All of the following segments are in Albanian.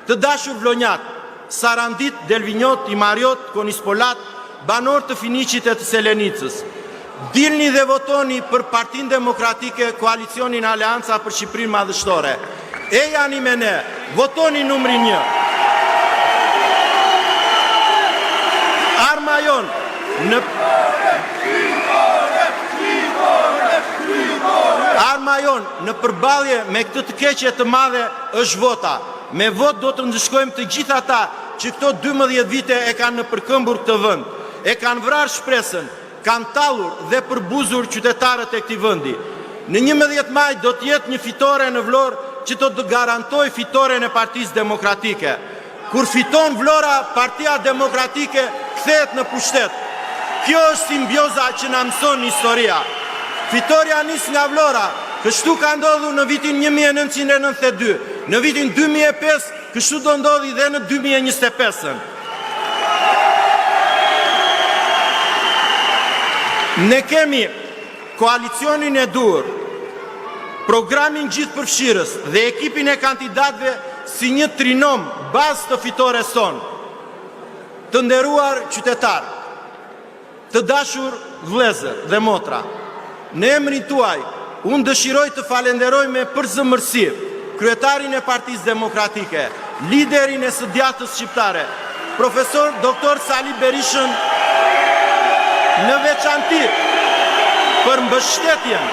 Të dashur vlonjat, Sarandit, Delvinjot, Imariot, Konispolat, banor të Finiqit e të Selenicës, dilni dhe votoni për Partinë Demokratike, koalicionin Aleanca për Shqipërinë Madhështore. E jani me ne, votoni numrin 1. Arma jon në përballje me këtë të keqe të madhe është vota. Me vot do të ndëshkojmë të gjithë ata që këto 12 vite e kanë në përkëmbur këtë vend, e kanë vrarë shpresën, kanë tallur dhe përbuzur qytetarët e këtij vendi. Në 11 maj do të jetë një fitore në Vlorë që do të garantoj fitoren e Partisë Demokratike. Kur fiton Vlora, Partia Demokratike kthehet në pushtet. Kjo është simbioza që na mëson historia. Fitoria nis nga Vlora, kështu ka ndodhur në vitin 1992, në vitin 2005, kështu do ndodhi dhe në 2025. Ne kemi koalicionin e dur, programin gjithëpërfshirës dhe ekipin e kandidatëve si një trinom bazë të fitores tonë. Të nderuar qytetar, të dashur vëllezër dhe motra, në emrin tuaj, unë dëshiroj të falenderoj me përzemërsi kryetarin e Partisë Demokratike, liderin e së djathtës shqiptare, profesor Dr. Sali Berishën, në veçanti për mbështetjen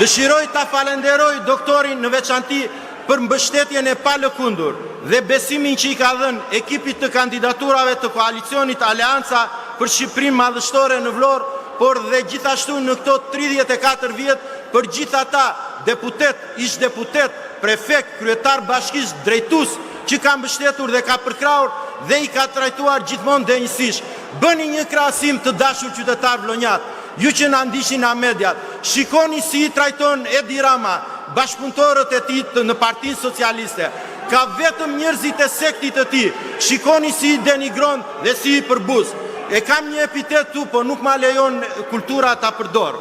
Dëshiroj ta falenderoj doktorin në veçanti për mbështetjen e palëkundur dhe besimin që i ka dhënë ekipit të kandidaturave të koalicionit Aleanca për Shqipërinë Madhështore në Vlorë, por dhe gjithashtu në këto 34 vjet për gjithë ata deputet, ish deputet, prefekt, kryetar bashkisht, drejtues që ka mbështetur dhe ka përkrahur dhe i ka trajtuar gjithmonë denjësisht. Bëni një krahasim të dashur qytetar vlonjat, ju që na ndiqni nga mediat, shikoni si i trajton Edi Rama, bashkëpunëtorët e tij në Partinë Socialiste. Ka vetëm njerëzit e sektit të tij. Shikoni si i denigron dhe si i përbuz. E kam një epitet tu, po nuk ma lejon kultura ta përdor.